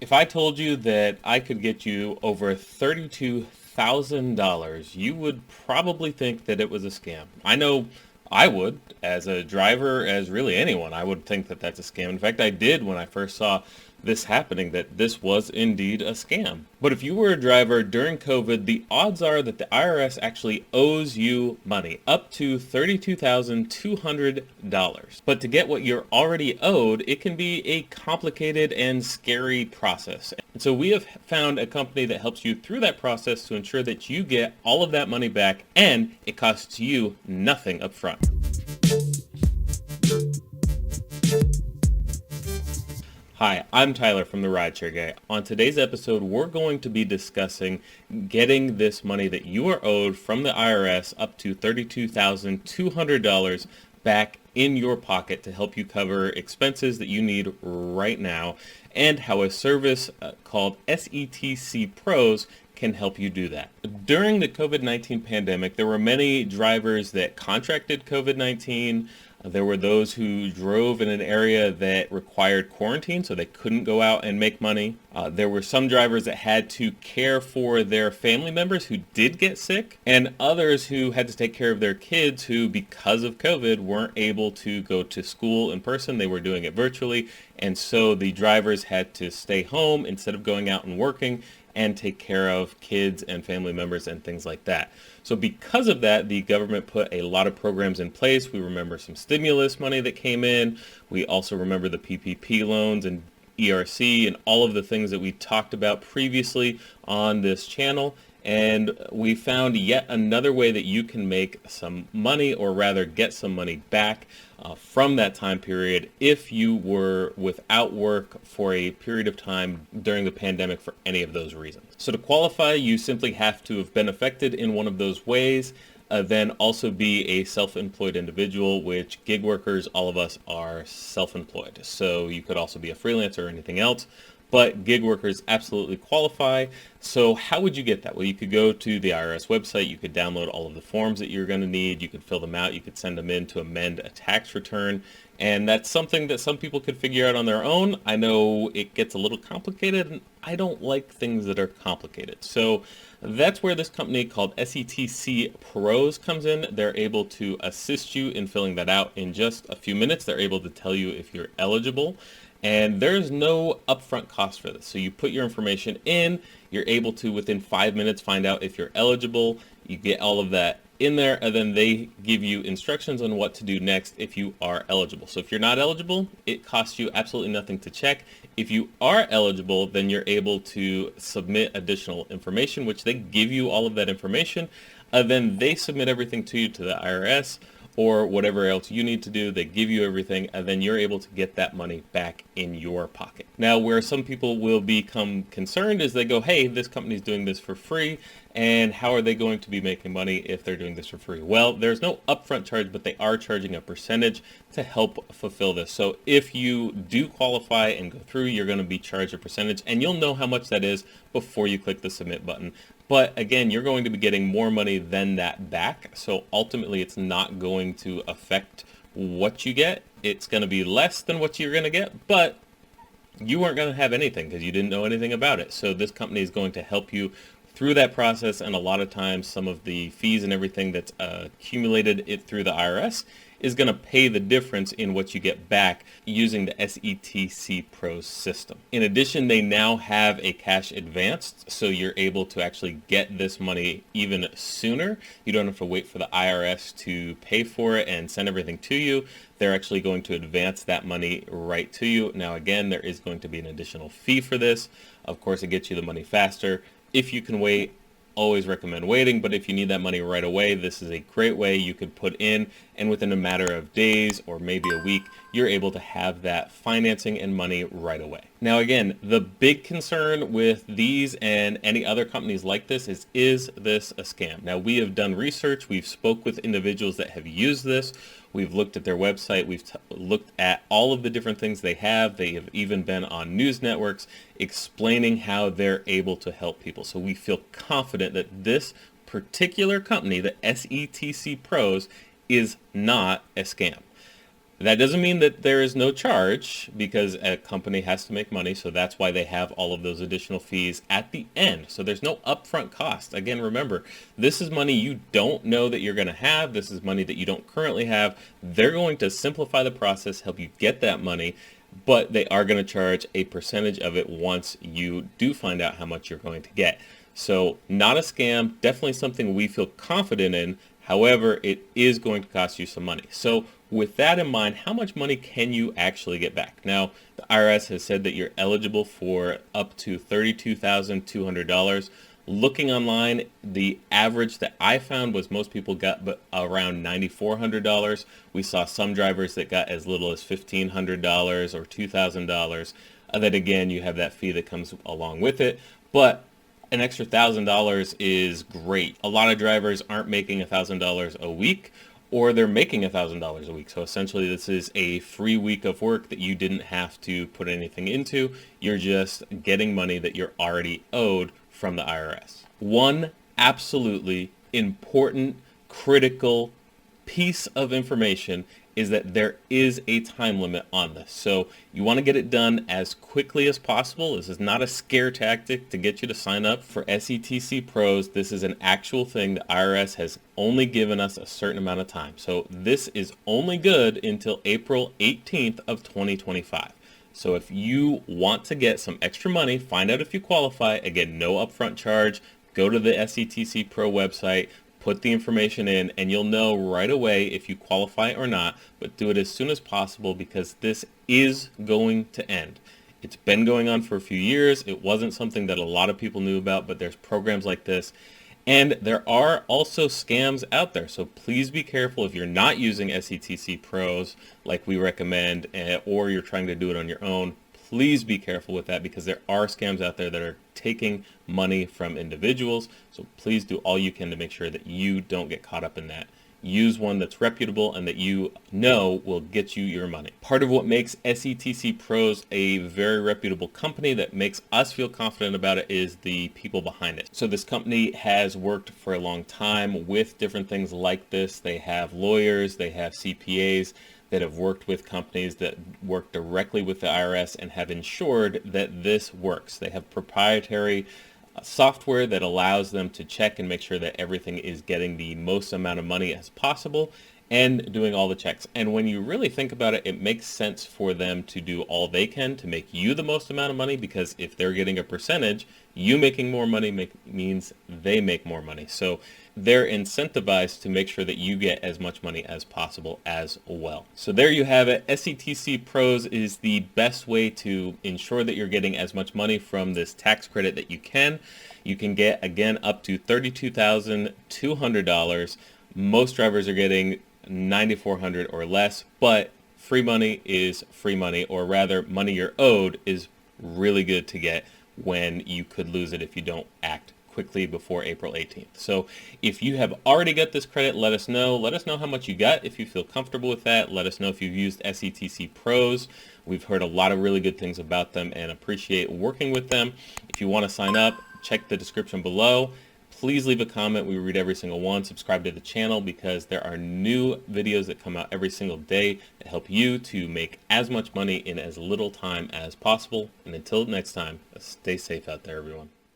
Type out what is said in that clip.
If I told you that I could get you over $32,000, you would probably think that it was a scam. I know I would, as a driver, as really anyone, I would think that that's a scam. In fact, I did when I first saw this happening, that this was indeed a scam. But if you were a driver during COVID, the odds are that the IRS actually owes you money, up to $32,200. But to get what you're already owed, it can be a complicated and scary process. And so we have found a company that helps you through that process to ensure that you get all of that money back and it costs you nothing up front. Hi, I'm Tyler from the RideShare Guy. On today's episode, we're going to be discussing getting this money that you are owed from the IRS, up to $32,200, back in your pocket to help you cover expenses that you need right now, and how a service called SETC Pros can help you do that. During the COVID-19 pandemic, there were many drivers that contracted COVID-19. There were those who drove in an area that required quarantine, so they couldn't go out and make money. There were some drivers that had to care for their family members who did get sick, and others who had to take care of their kids who, because of COVID, weren't able to go to school in person. They were doing it virtually, and so the drivers had to stay home instead of going out and working and take care of kids and family members and things like that. So because of that, the government put a lot of programs in place. We remember some stimulus money that came in. We also remember the PPP loans and ERC and all of the things that we talked about previously on this channel. And we found yet another way that you can make some money, or rather get some money back from that time period if you were without work for a period of time during the pandemic for any of those reasons. So to qualify, you simply have to have been affected in one of those ways, then also be a self-employed individual, which gig workers, all of us are self-employed. So you could also be a freelancer or anything else, but gig workers absolutely qualify. So how would you get that? Well, you could go to the IRS website, you could download all of the forms that you're going to need, you could fill them out, you could send them in to amend a tax return, and that's something that some people could figure out on their own. I know it gets a little complicated, and I don't like things that are complicated. So that's where this company called SETC Pros comes in. They're able to assist you in filling that out in just a few minutes. They're able to tell you if you're eligible. And there's no upfront cost for this. So you put your information in, you're able to within 5 minutes find out if you're eligible. You get all of that in there, and then they give you instructions on what to do next if you are eligible. So if you're not eligible, it costs you absolutely nothing to check. If you are eligible, then you're able to submit additional information, which they give you all of that information. Then they submit everything to you to the IRS, or whatever else you need to do. They give you everything, and then you're able to get that money back in your pocket. Now, where some people will become concerned is they go, hey, this company's doing this for free, and how are they going to be making money if they're doing this for free? Well, there's no upfront charge, but they are charging a percentage to help fulfill this. So if you do qualify and go through, you're going to be charged a percentage, and you'll know how much that is before you click the submit button. But again, you're going to be getting more money than that back. So ultimately, it's not going to affect what you get. It's going to be less than what you're going to get, but you weren't going to have anything because you didn't know anything about it. So this company is going to help you through that process, and a lot of times some of the fees and everything that's accumulated it through the IRS is going to pay the difference in what you get back using the SETC Pros system. In addition, they now have a cash advance, so you're able to actually get this money even sooner. You don't have to wait for the IRS to pay for it and send everything to you. They're actually going to advance that money right to you. Now again, there is going to be an additional fee for this. Of course, it gets you the money faster. If you can wait, always recommend waiting, but if you need that money right away, this is a great way you could put in, and within a matter of days or maybe a week, you're able to have that financing and money right away. Now again, the big concern with these and any other companies like this is this a scam? Now we have done research, we've spoke with individuals that have used this, we've looked at their website, we've looked at all of the different things they have have even been on news networks explaining how they're able to help people. So we feel confident that this particular company, the SETC Pros, is not a scam. That doesn't mean that there is no charge, because a company has to make money, so that's why they have all of those additional fees at the end. So there's no upfront cost. Again, remember, this is money you don't know that you're going to have. This is money that you don't currently have. They're going to simplify the process, help you get that money, but they are going to charge a percentage of it once you do find out how much you're going to get. So not a scam, definitely something we feel confident in. However, it is going to cost you some money. So with that in mind, how much money can you actually get back? Now, the IRS has said that you're eligible for up to $32,200. Looking online, the average that I found was most people got around $9,400. We saw some drivers that got as little as $1,500 or $2,000. Then again, you have that fee that comes along with it. But an extra $1,000 is great. A lot of drivers aren't making $1,000 a week, or they're making $1,000 a week. So essentially this is a free week of work that you didn't have to put anything into. You're just getting money that you're already owed from the IRS. One absolutely important, critical piece of information is that there is a time limit on this. So you want to get it done as quickly as possible. This is not a scare tactic to get you to sign up for SETC Pros. This is an actual thing. The IRS has only given us a certain amount of time. So this is only good until April 18th of 2025. So if you want to get some extra money, find out if you qualify. Again, no upfront charge. Go to the SETC Pro website, put the information in, and you'll know right away if you qualify or not, but do it as soon as possible, because this is going to end. It's been going on for a few years. It wasn't something that a lot of people knew about, but there's programs like this. And there are also scams out there. So please be careful if you're not using SETC Pros like we recommend, or you're trying to do it on your own. Please be careful with that, because there are scams out there that are taking money from individuals. So please do all you can to make sure that you don't get caught up in that. Use one that's reputable and that you know will get you your money. Part of what makes SETC Pros a very reputable company that makes us feel confident about it is the people behind it. So this company has worked for a long time with different things like this. They have lawyers, they have CPAs that have worked with companies that work directly with the IRS and have ensured that this works. They have proprietary software that allows them to check and make sure that everything is getting the most amount of money as possible and doing all the checks. And when you really think about it, it makes sense for them to do all they can to make you the most amount of money, because if they're getting a percentage, you making more money means they make more money. So they're incentivized to make sure that you get as much money as possible as well. So there you have it. SETC Pros is the best way to ensure that you're getting as much money from this tax credit that you can. You can get, again, up to $32,200. Most drivers are getting $9,400 or less, but free money is free money, or rather money you're owed is really good to get when you could lose it if you don't act quickly before April 18th. So if you have already got this credit, let us know. Let us know how much you got if you feel comfortable with that. Let us know if you've used SETC Pros. We've heard a lot of really good things about them and appreciate working with them. If you want to sign up, check the description below. Please leave a comment. We read every single one. Subscribe to the channel, because there are new videos that come out every single day that help you to make as much money in as little time as possible. And until next time, stay safe out there, everyone.